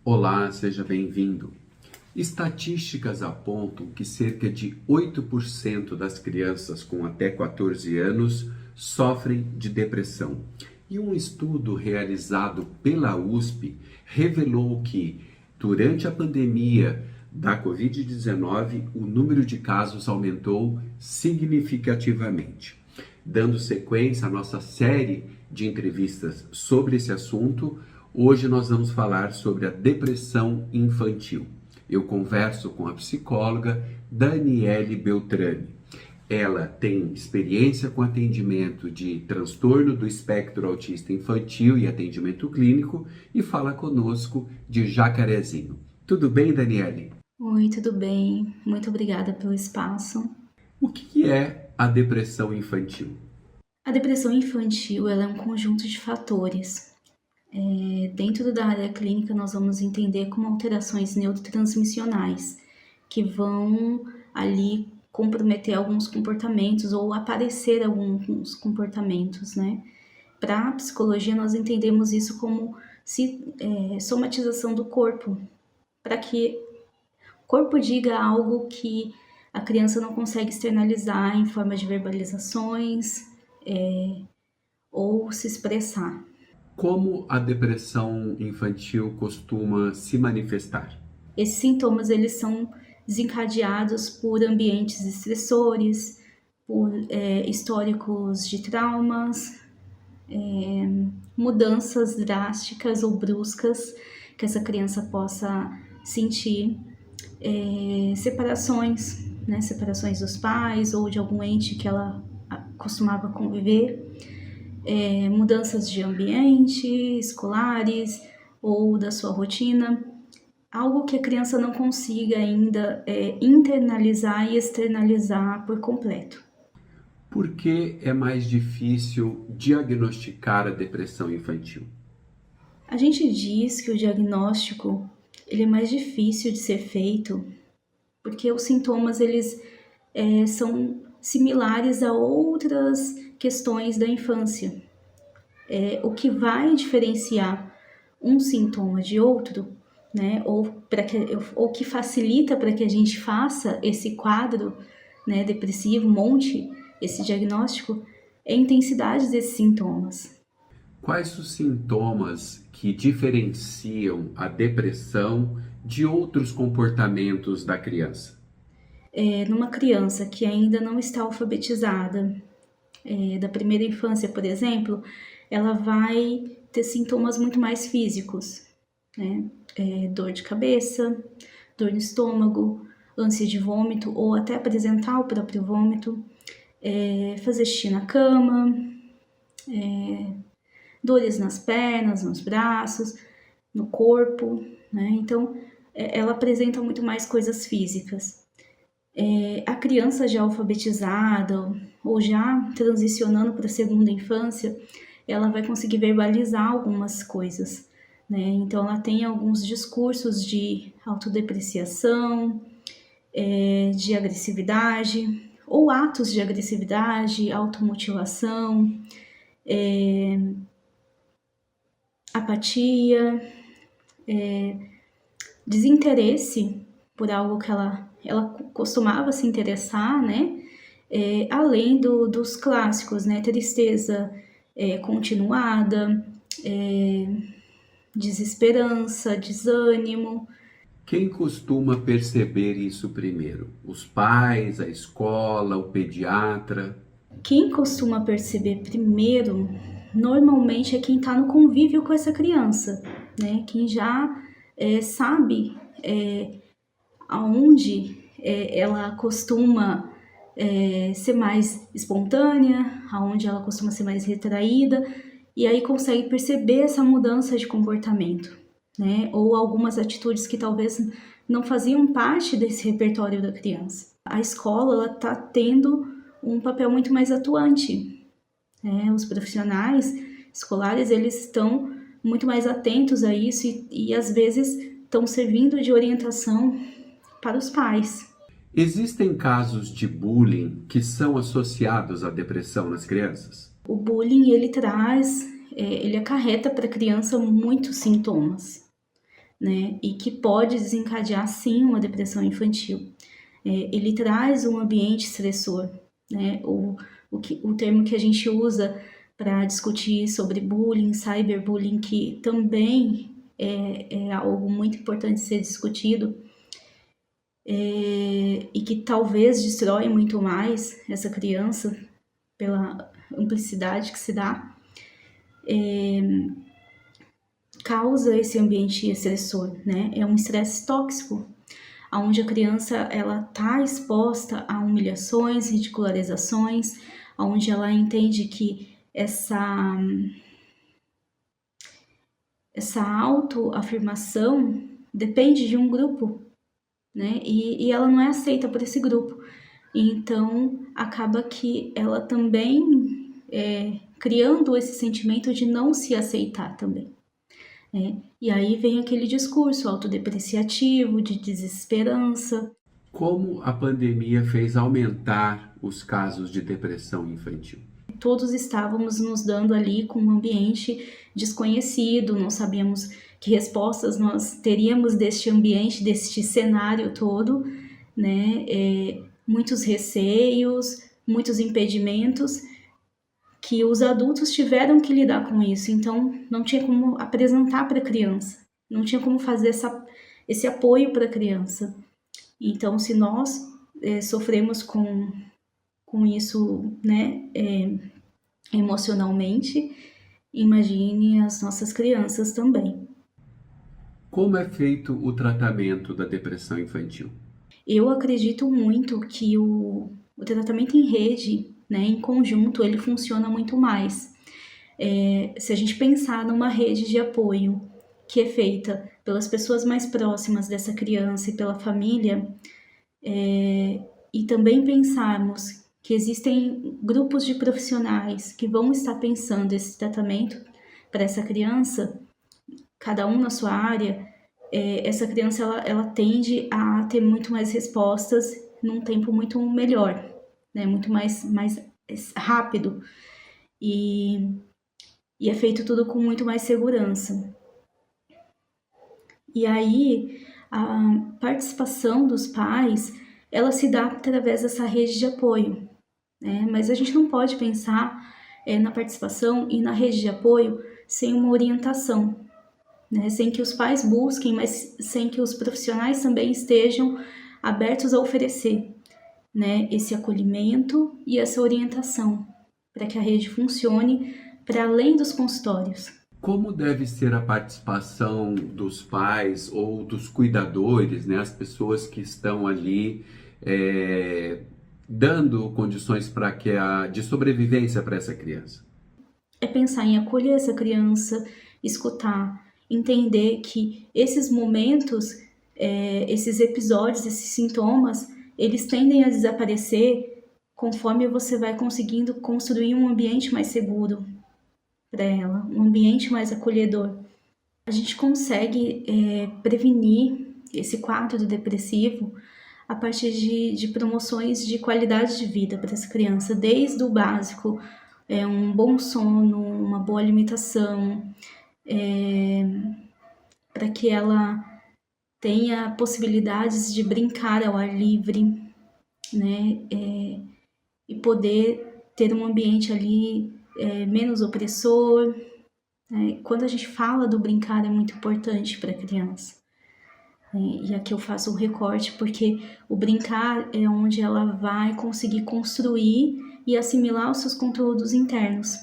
Olá, seja bem-vindo. Estatísticas apontam que cerca de 8% das crianças com até 14 anos sofrem de depressão. E um estudo realizado pela USP revelou que, durante a pandemia da Covid-19, o número de casos aumentou significativamente. Dando sequência à nossa série de entrevistas sobre esse assunto, hoje nós vamos falar sobre a depressão infantil. Eu converso com a psicóloga Daniele Beltrame. Ela tem experiência com atendimento de transtorno do espectro autista infantil e atendimento clínico e fala conosco de Jacarezinho. Tudo bem, Daniele? Oi, tudo bem? Muito obrigada pelo espaço. O que é a depressão infantil? A depressão infantil ela é um conjunto de fatores. Dentro da área clínica, nós vamos entender como alterações neurotransmissionais que vão ali comprometer alguns comportamentos ou aparecer alguns comportamentos, né? Para a psicologia, nós entendemos isso como somatização do corpo, para que o corpo diga algo que a criança não consegue externalizar em forma de verbalizações ou se expressar. Como a depressão infantil costuma se manifestar? Esses sintomas eles são desencadeados por ambientes estressores, por históricos de traumas, mudanças drásticas ou bruscas que essa criança possa sentir, separações, né, separações dos pais ou de algum ente que ela costumava conviver, mudanças de ambiente, escolares ou da sua rotina, algo que a criança não consiga ainda internalizar e externalizar por completo. Por que é mais difícil diagnosticar a depressão infantil? A gente diz que o diagnóstico ele é mais difícil de ser feito porque os sintomas eles são similares a outras questões da infância. O que vai diferenciar um sintoma de outro, né, ou que facilita para que a gente faça esse quadro, né, depressivo, monte esse diagnóstico, é a intensidade desses sintomas. Quais os sintomas que diferenciam a depressão de outros comportamentos da criança? Numa criança que ainda não está alfabetizada, da primeira infância, por exemplo, ela vai ter sintomas muito mais físicos, né? Dor de cabeça, dor no estômago, ânsia de vômito ou até apresentar o próprio vômito, fazer xixi na cama, dores nas pernas, nos braços, no corpo, né? Então, ela apresenta muito mais coisas físicas. A criança já alfabetizada ou já transicionando para a segunda infância, ela vai conseguir verbalizar algumas coisas, né? Então, ela tem alguns discursos de autodepreciação, de agressividade, ou atos de agressividade, automutilação, apatia, desinteresse por algo que ela costumava se interessar, né? Além dos clássicos, né? Tristeza continuada, desesperança, desânimo. Quem costuma perceber isso primeiro? Os pais, a escola, o pediatra? Quem costuma perceber primeiro, normalmente, é quem está no convívio com essa criança, né? Quem já sabe aonde ela costuma ser mais espontânea, aonde ela costuma ser mais retraída, e aí consegue perceber essa mudança de comportamento, né? Ou algumas atitudes que talvez não faziam parte desse repertório da criança. A escola está tendo um papel muito mais atuante, né? Os profissionais escolares eles estão muito mais atentos a isso e às vezes estão servindo de orientação para os pais. Existem casos de bullying que são associados à depressão nas crianças? O bullying ele acarreta para a criança muitos sintomas, né? E que pode desencadear, sim, uma depressão infantil. Ele traz um ambiente estressor, né? O termo que a gente usa para discutir sobre bullying, cyberbullying, que também é algo muito importante ser discutido, e que talvez destrói muito mais essa criança pela amplicidade que se dá, causa esse ambiente estressor, né? É um estresse tóxico, onde a criança ela está exposta a humilhações, ridicularizações, onde ela entende que essa autoafirmação depende de um grupo, né? E ela não é aceita por esse grupo. Então, acaba que ela também criando esse sentimento de não se aceitar também. E aí vem aquele discurso autodepreciativo, de desesperança. Como a pandemia fez aumentar os casos de depressão infantil? Todos estávamos nos dando ali com um ambiente desconhecido, não sabíamos que respostas nós teríamos deste ambiente, deste cenário todo, né? Muitos receios, muitos impedimentos que os adultos tiveram que lidar com isso, então não tinha como apresentar para a criança, não tinha como fazer esse apoio para a criança. Então, se nós sofremos com isso, né, emocionalmente, imagine as nossas crianças também. Como é feito o tratamento da depressão infantil? Eu acredito muito que o tratamento em rede, né, em conjunto, ele funciona muito mais. Se a gente pensar numa rede de apoio que é feita pelas pessoas mais próximas dessa criança e pela família, e também pensarmos que existem grupos de profissionais que vão estar pensando esse tratamento para essa criança, cada um na sua área, essa criança ela tende a ter muito mais respostas num tempo muito melhor, né? Muito mais rápido, e é feito tudo com muito mais segurança. E aí a participação dos pais, ela se dá através dessa rede de apoio, né? Mas a gente não pode pensar na participação e na rede de apoio sem uma orientação, né? Sem que os pais busquem, mas sem que os profissionais também estejam abertos a oferecer, né, esse acolhimento e essa orientação para que a rede funcione para além dos consultórios. Como deve ser a participação dos pais ou dos cuidadores, né, as pessoas que estão ali dando condições de sobrevivência para essa criança? É pensar em acolher essa criança, escutar, entender que esses momentos, esses episódios, esses sintomas, eles tendem a desaparecer conforme você vai conseguindo construir um ambiente mais seguro para ela, um ambiente mais acolhedor. A gente consegue prevenir esse quadro depressivo a partir de promoções de qualidade de vida para essa criança, desde o básico, um bom sono, uma boa alimentação, para que ela tenha possibilidades de brincar ao ar livre, né, e poder ter um ambiente ali menos opressor. Quando a gente fala do brincar, é muito importante para a criança. E aqui eu faço um recorte porque o brincar é onde ela vai conseguir construir e assimilar os seus conteúdos internos.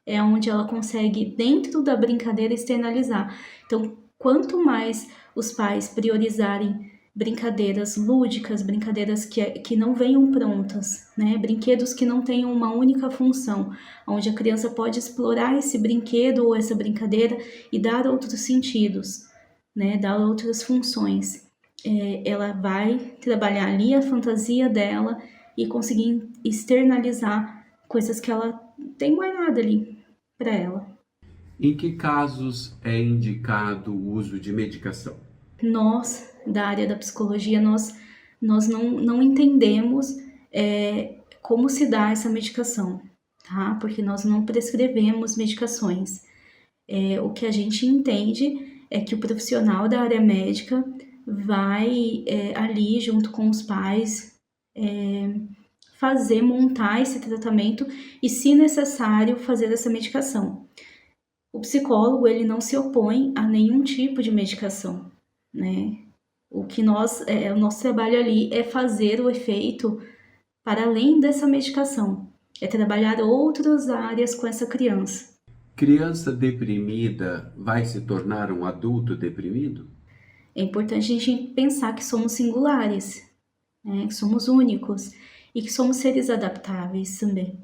É onde ela consegue, dentro da brincadeira, externalizar. Então, quanto mais os pais priorizarem brincadeiras lúdicas, brincadeiras que não venham prontas, né? Brinquedos que não tenham uma única função, onde a criança pode explorar esse brinquedo ou essa brincadeira e dar outros sentidos, né? Dar outras funções. Ela vai trabalhar ali a fantasia dela e conseguir externalizar coisas que ela tem guardado ali para ela. Em que casos é indicado o uso de medicação? Nós, da área da psicologia, nós não entendemos como se dá essa medicação, tá? Porque nós não prescrevemos medicações. O que a gente entende é que o profissional da área médica vai ali junto com os pais montar esse tratamento e, se necessário, fazer essa medicação. O psicólogo, ele não se opõe a nenhum tipo de medicação, né? O nosso trabalho ali é fazer o efeito para além dessa medicação, é trabalhar outras áreas com essa criança. Criança deprimida vai se tornar um adulto deprimido? É importante a gente pensar que somos singulares, né? Que somos únicos e que somos seres adaptáveis também,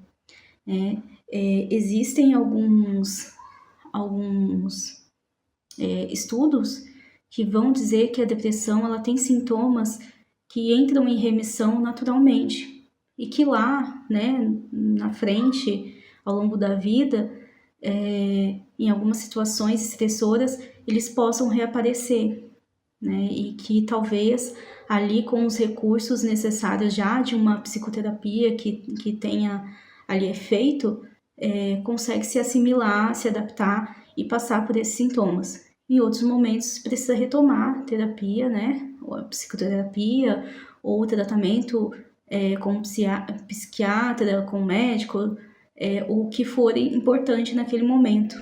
né? Existem alguns estudos que vão dizer que a depressão ela tem sintomas que entram em remissão naturalmente e que lá, né, na frente, ao longo da vida, em algumas situações estressoras, eles possam reaparecer, né, e que talvez ali com os recursos necessários já de uma psicoterapia que tenha ali efeito, consegue se assimilar, se adaptar e passar por esses sintomas. Em outros momentos precisa retomar a terapia, né, ou a psicoterapia, ou o tratamento com psiquiatra, com médico, o que for importante naquele momento.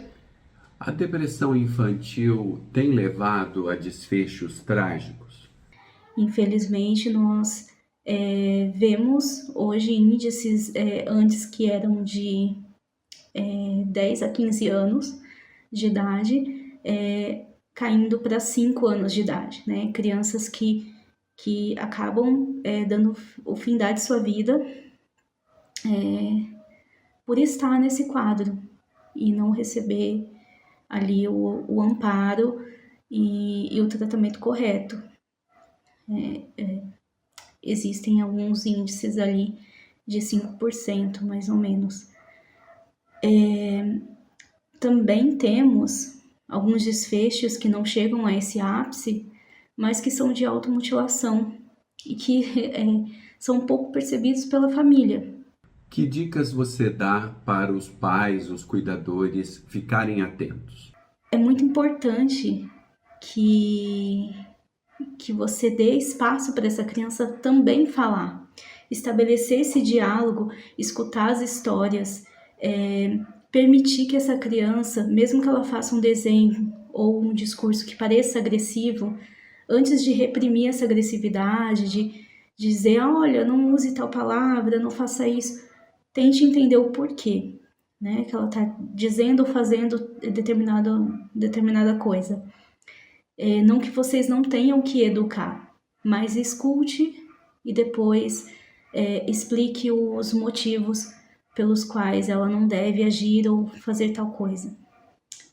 A depressão infantil tem levado a desfechos trágicos? Infelizmente, nós vemos hoje índices antes que eram de 10 a 15 anos de idade, caindo para 5 anos de idade, né? Crianças que acabam dando o fim de sua vida por estar nesse quadro e não receber ali o amparo e o tratamento correto. Existem alguns índices ali de 5%, mais ou menos. Também temos alguns desfechos que não chegam a esse ápice, mas que são de automutilação e que são pouco percebidos pela família. Que dicas você dá para os pais, os cuidadores ficarem atentos? É muito importante que você dê espaço para essa criança também falar, estabelecer esse diálogo, escutar as histórias, permitir que essa criança, mesmo que ela faça um desenho ou um discurso que pareça agressivo, antes de reprimir essa agressividade, de dizer, olha, não use tal palavra, não faça isso, tente entender o porquê, né, que ela está dizendo ou fazendo determinada coisa. Não que vocês não tenham que educar, mas escute e depois explique os motivos pelos quais ela não deve agir ou fazer tal coisa.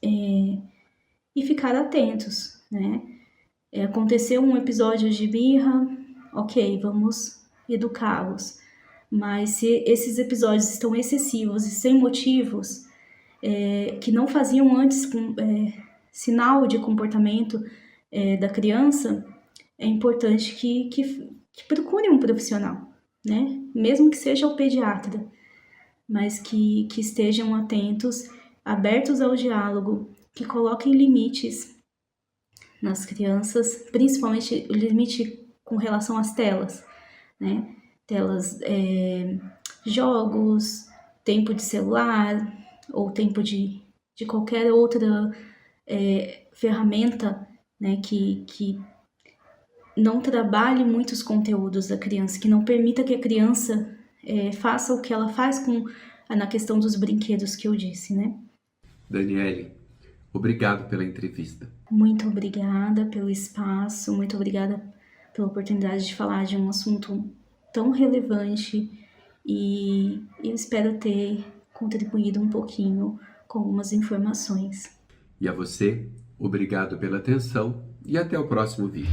E ficar atentos, né? Aconteceu um episódio de birra, ok, vamos educá-los. Mas se esses episódios estão excessivos e sem motivos, que não faziam antes sinal de comportamento da criança, é importante que procure um profissional, né? Mesmo que seja o pediatra, mas que estejam atentos, abertos ao diálogo, que coloquem limites nas crianças, principalmente o limite com relação às telas, né? Telas, jogos, tempo de celular ou tempo de qualquer outra ferramenta, né, que não trabalhe muitos conteúdos da criança, que não permita que a criança faça o que ela faz na questão dos brinquedos que eu disse, né? Daniele, obrigado pela entrevista. Muito obrigada pelo espaço, muito obrigada pela oportunidade de falar de um assunto tão relevante e eu espero ter contribuído um pouquinho com algumas informações. E a você, obrigado pela atenção e até o próximo vídeo.